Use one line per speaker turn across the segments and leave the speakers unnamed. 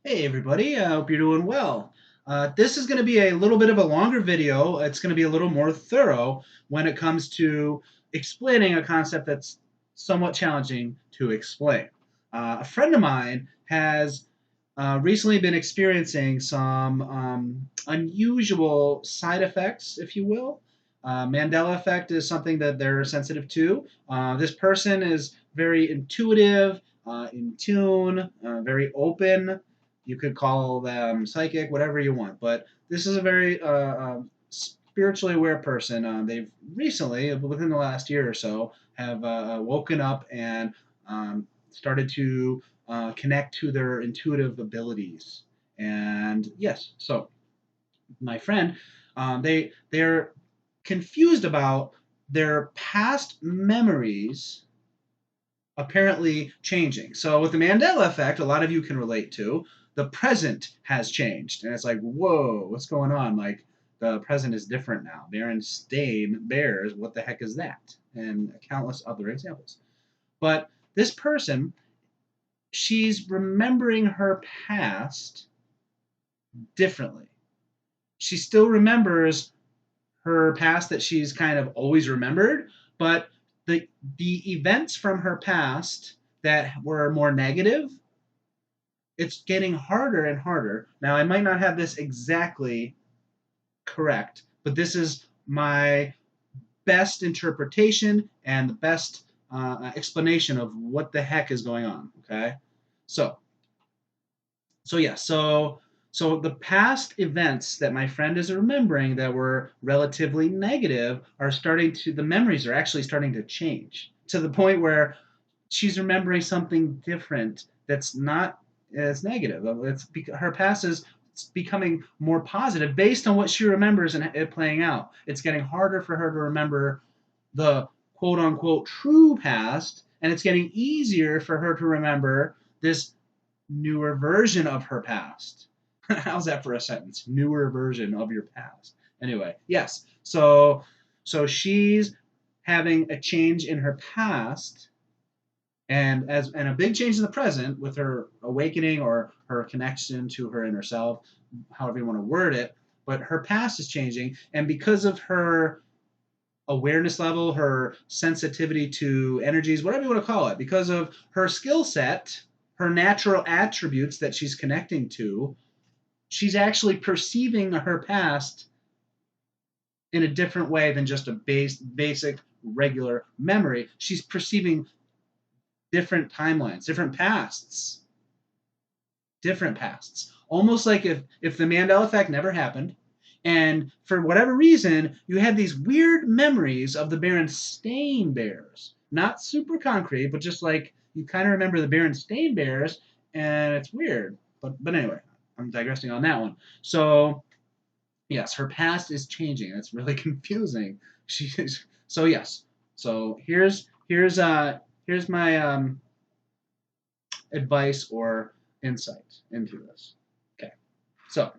Hey everybody, I hope you're doing well. This is going to be a little bit of a longer video. It's going to be a little more thorough when it comes to explaining a concept that's somewhat challenging to explain. A friend of mine has recently been experiencing some unusual side effects, if you will. Mandela effect is something that they're sensitive to. This person is very intuitive, in tune, very open. You could call them psychic, whatever you want. But this is a very spiritually aware person. They've recently, within the last year or so, have woken up and started to connect to their intuitive abilities. And yes, so my friend, they're confused about their past memories apparently changing. So with the Mandela effect, a lot of you can relate to, the present has changed. And it's like, whoa, what's going on? Like the present is different now. Berenstain Bears, what the heck is that? And countless other examples. But this person, she's remembering her past differently. She still remembers her past that she's kind of always remembered, but the events from her past that were more negative, it's getting harder and harder. Now, I might not have this exactly correct, but this is my best interpretation and the best explanation of what the heck is going on. Okay, so so the past events that my friend is remembering that were relatively negative are starting to the memories are actually starting to change to the point where she's remembering something different that's not as negative. Her past is becoming more positive based on what she remembers and it playing out. It's getting harder for her to remember the quote unquote true past, and it's getting easier for her to remember this newer version of her past. How's that for a sentence? Newer version of your past. Anyway, yes. So she's having a change in her past and a big change in the present with her awakening or her connection to her inner self, however you want to word it. But her past is changing, and because of her awareness level, her sensitivity to energies, whatever you want to call it, because of her skill set, her natural attributes that she's connecting to, she's actually perceiving her past in a different way than just a basic regular memory. She's perceiving different timelines, different pasts. Almost like if the Mandela effect never happened, and for whatever reason, you had these weird memories of the Berenstain Bears. Not super concrete, but just like you kind of remember the Berenstain Bears, and it's weird. But anyway, I'm digressing on that one. So yes, her past is changing. It's really confusing. So yes. So here's my advice or insight into this. Okay, so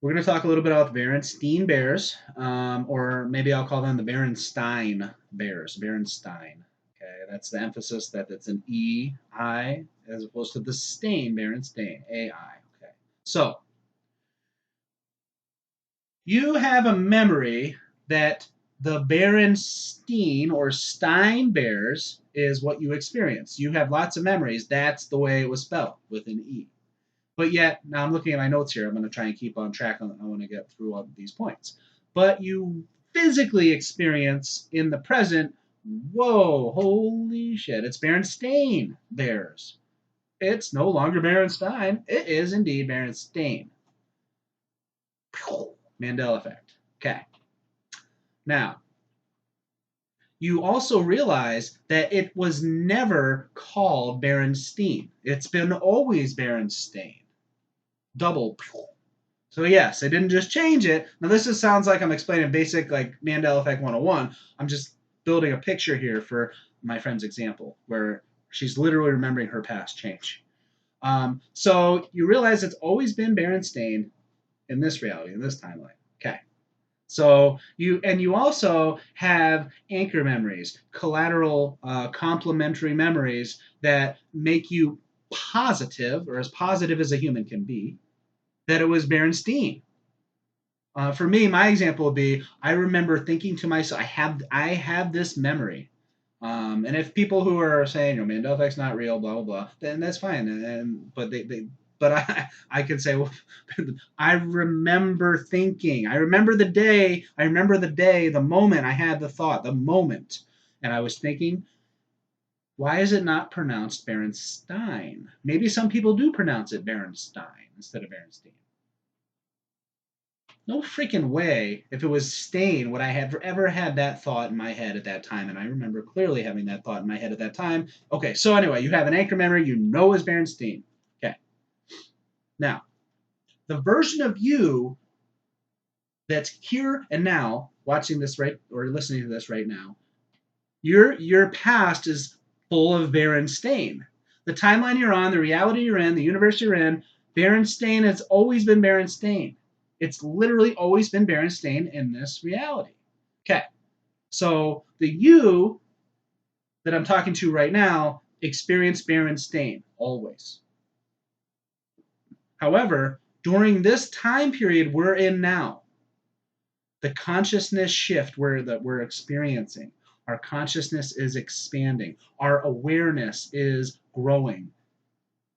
we're going to talk a little bit about the Berenstain Bears, or maybe I'll call them the Berenstain Bears. Berenstain. Okay, that's the emphasis that it's an E I as opposed to the stain Berenstain A I. Okay, so you have a memory that the Berenstein or Stein Bears is what you experience. You have lots of memories. That's the way it was spelled with an E. But yet, now I'm looking at my notes here. I'm going to try and keep on track. I want to get through all these points. But you physically experience in the present, whoa, holy shit, it's Berenstain Bears. It's no longer Berenstein. It is indeed Berenstain. Mandela effect. Okay. Now, you also realize that it was never called Berenstain. It's been always Berenstain. Double. So yes, they didn't just change it. Now sounds like I'm explaining basic like Mandela Effect 101. I'm just building a picture here for my friend's example where she's literally remembering her past change. So you realize it's always been Berenstain in this reality, in this timeline. Okay. So you also have anchor memories, collateral complementary memories that make you positive, or as positive as a human can be, that it was Berenstein. For me, my example would be I remember thinking to myself, I have this memory. And if people who are saying, Mandela effect's not real, blah blah blah, then that's fine. But I could say, well, I remember thinking. I remember the day. The moment I had the thought, the moment, and I was thinking, why is it not pronounced Berenstein? Maybe some people do pronounce it Berenstein instead of Berenstein. No freaking way, if it was Stain, would I have ever had that thought in my head at that time. And I remember clearly having that thought in my head at that time. Okay, so anyway, you have an anchor memory you know is Berenstein. Okay. Now, the version of you that's here and now, watching this right or listening to this right now, your past is full of Berenstain. The timeline you're on, the reality you're in, the universe you're in, Berenstain has always been Berenstain. It's literally always been Berenstain in this reality. Okay, so the you that I'm talking to right now experienced Berenstain always. However, during this time period we're in now, the consciousness shift that we're experiencing, our consciousness is expanding, our awareness is growing,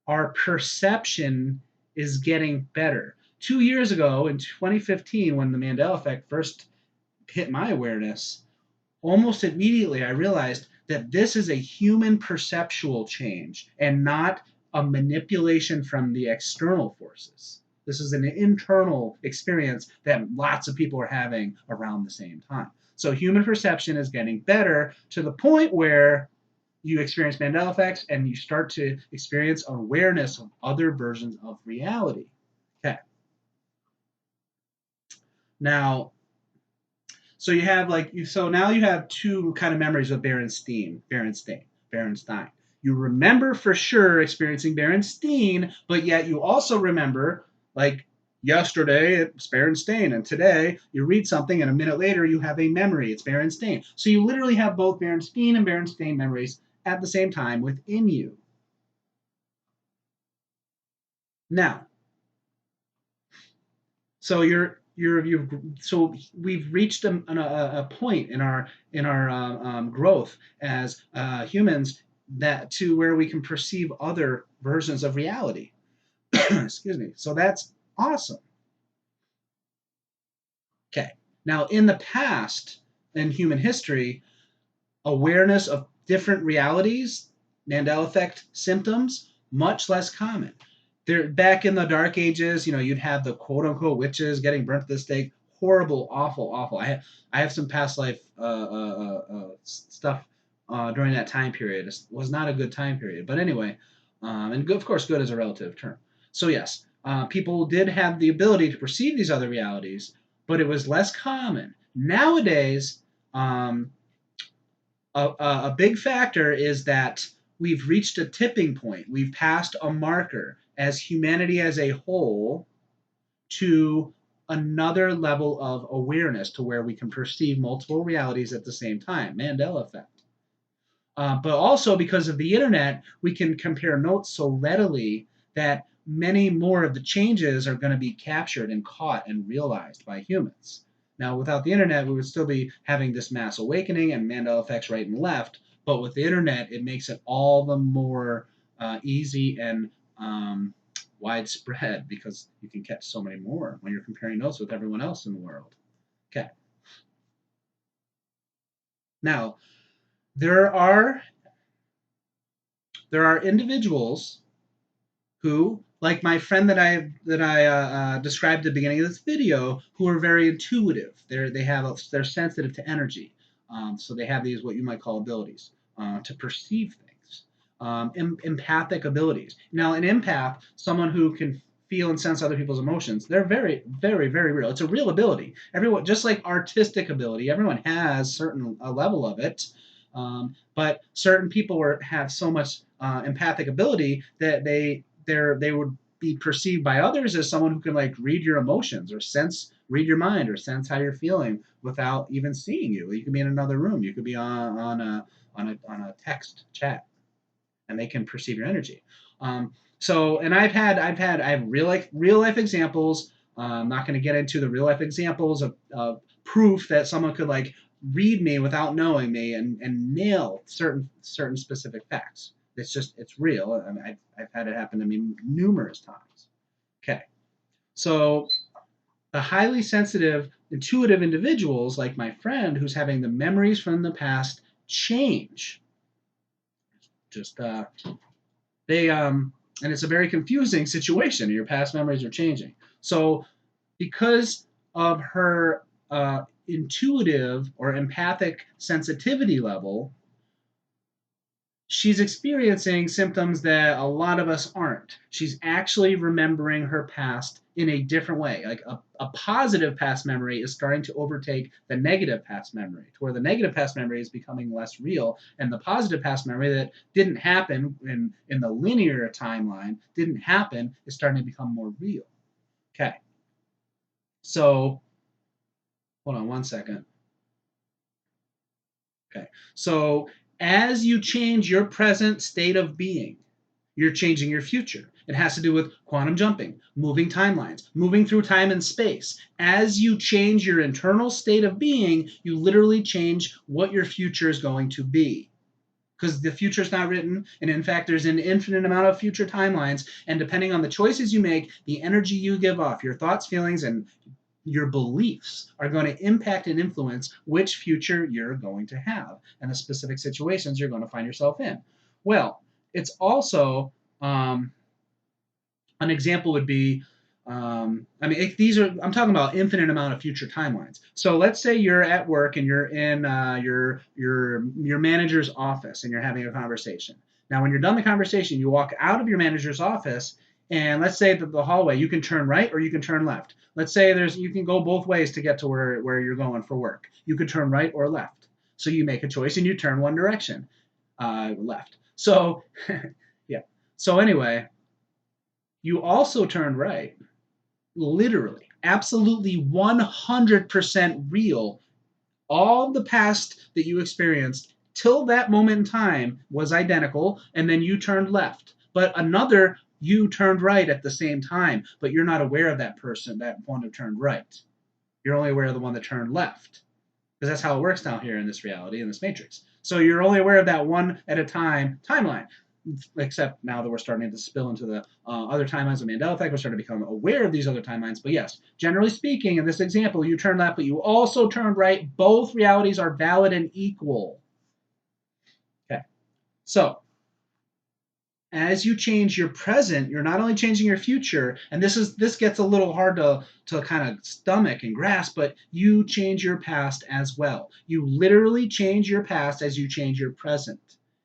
our perception is getting better. 2 years ago, in 2015, when the Mandela effect first hit my awareness, almost immediately I realized that this is a human perceptual change and not a manipulation from the external forces. This is an internal experience that lots of people are having around the same time. So human perception is getting better to the point where you experience Mandela effects and you start to experience awareness of other versions of reality. Okay. Now, so you have so now you have two kind of memories of Berenstein. You remember for sure experiencing Berenstein, but yet you also remember, like, yesterday it's Berenstain, and today you read something and a minute later you have a memory, it's Berenstain. So you literally have both Berenstain and Berenstain memories at the same time within you. Now, so so we've reached a point in our growth as humans that to where we can perceive other versions of reality. Excuse me. So that's awesome. Okay. Now, in the past, in human history, awareness of different realities, Mandela effect symptoms, much less common. There, back in the Dark Ages, you'd have the quote unquote witches getting burnt at the stake. Horrible, awful, awful. I have some past life stuff during that time period. It was not a good time period, but anyway, and of course, good is a relative term. So yes, people did have the ability to perceive these other realities, but it was less common. Nowadays, a big factor is that we've reached a tipping point. We've passed a marker as humanity as a whole to another level of awareness to where we can perceive multiple realities at the same time. Mandela effect. But also because of the internet, we can compare notes so readily that many more of the changes are going to be captured and caught and realized by humans. Now, without the internet, we would still be having this mass awakening and Mandela effects right and left. But with the internet, it makes it all the more easy and widespread because you can catch so many more when you're comparing notes with everyone else in the world. Okay. Now, there are individuals who, like my friend that I described at the beginning of this video, who are very intuitive. They're sensitive to energy, so they have these what you might call abilities to perceive things, empathic abilities. Now, an empath, someone who can feel and sense other people's emotions, they're very, very, very real. It's a real ability. Everyone, just like artistic ability, everyone has a level of it. But certain people have so much empathic ability that they would be perceived by others as someone who can read your emotions or read your mind or sense how you're feeling without even seeing you. You could be in another room. You could be on a text chat. and they can perceive your energy. And I have real life examples. I'm not going to get into the real life examples of proof that someone could like read me without knowing me and nail certain specific facts. It's real. I mean, I've had it happen to me numerous times. Okay, so the highly sensitive, intuitive individuals like my friend who's having the memories from the past change. Just they and it's a very confusing situation. Your past memories are changing. So because of her intuitive or empathic sensitivity level, she's experiencing symptoms that a lot of us aren't. She's actually remembering her past in a different way. Like a positive past memory is starting to overtake the negative past memory, to where the negative past memory is becoming less real, and the positive past memory that didn't happen in the linear timeline, didn't happen, is starting to become more real. Okay. So, hold on one second. Okay. So, as you change your present state of being, you're changing your future. It has to do with quantum jumping, moving timelines, moving through time and space. As you change your internal state of being, you literally change what your future is going to be. Because the future is not written, and in fact, there's an infinite amount of future timelines. And depending on the choices you make, the energy you give off, your thoughts, feelings, and your beliefs are going to impact and influence which future you're going to have and the specific situations you're going to find yourself in. Well, it's also an example would be I'm talking about infinite amount of future timelines. So let's say you're at work and you're in your manager's office and you're having a conversation. Now, when you're done the conversation, you walk out of your manager's office, and let's say that the hallway, you can turn right or you can turn left. Let's say you can go both ways to get to where you're going for work. You could turn right or left. So you make a choice and you turn one direction, left. So yeah. So anyway, you also turned right. Literally, absolutely 100% real. All the past that you experienced till that moment in time was identical, and then you turned left. But another, you turned right at the same time, but you're not aware of that person, that one who turned right. You're only aware of the one that turned left. Because that's how it works down here in this reality, in this matrix. So you're only aware of that one at a time timeline. Except now that we're starting to spill into the other timelines of Mandela effect, we're starting to become aware of these other timelines. But yes, generally speaking, in this example, you turned left, but you also turned right. Both realities are valid and equal. Okay. So as you change your present, you're not only changing your future, and this gets a little hard to kind of stomach and grasp, but you change your past as well. You literally change your past as you change your present.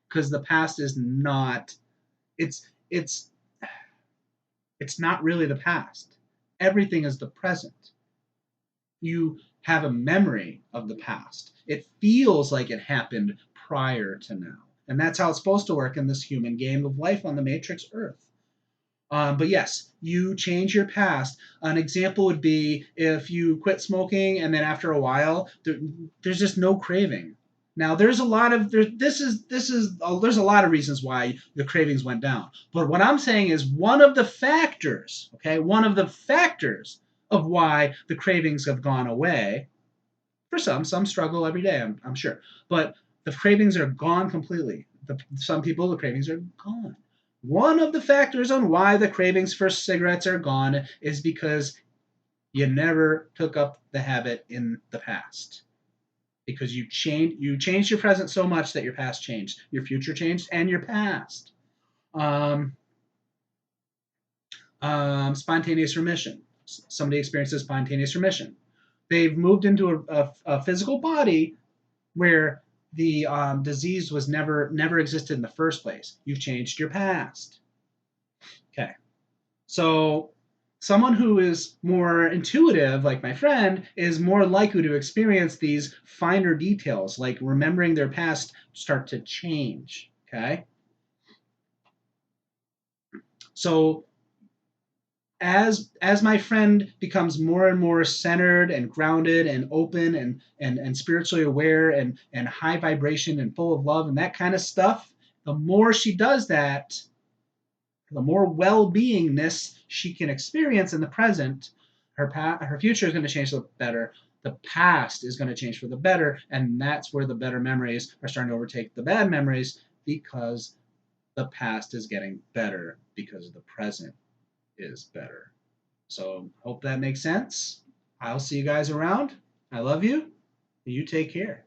Because the past is not it's not really the past. Everything is the present. You have a memory of the past. It feels like it happened prior to now. And that's how it's supposed to work in this human game of life on the Matrix Earth. But yes, you change your past. An example would be if you quit smoking and then after a while, there's just no craving. Now there's a lot of there's a lot of reasons why the cravings went down. But what I'm saying is one of the factors, okay, one of the factors of why the cravings have gone away. For some struggle every day, I'm sure, but the cravings are gone completely. Some people, the cravings are gone. One of the factors on why the cravings for cigarettes are gone is because you never took up the habit in the past. Because you changed your present so much that your past changed, your future changed, and your past. Spontaneous remission. Somebody experiences spontaneous remission. They've moved into a physical body where the disease was never existed in the first place. You've changed your past. Okay. So someone who is more intuitive, like my friend, is more likely to experience these finer details, like remembering their past start to change. Okay. So as my friend becomes more and more centered and grounded and open and spiritually aware and high vibration and full of love and that kind of stuff, The more she does that, the more well-beingness she can experience in the present. Her future is going to change for the better. The past is going to change for the better, and that's where the better memories are starting to overtake the bad memories, because the past is getting better because the present is better. So hope that makes sense. I'll see you guys around. I love you. You take care.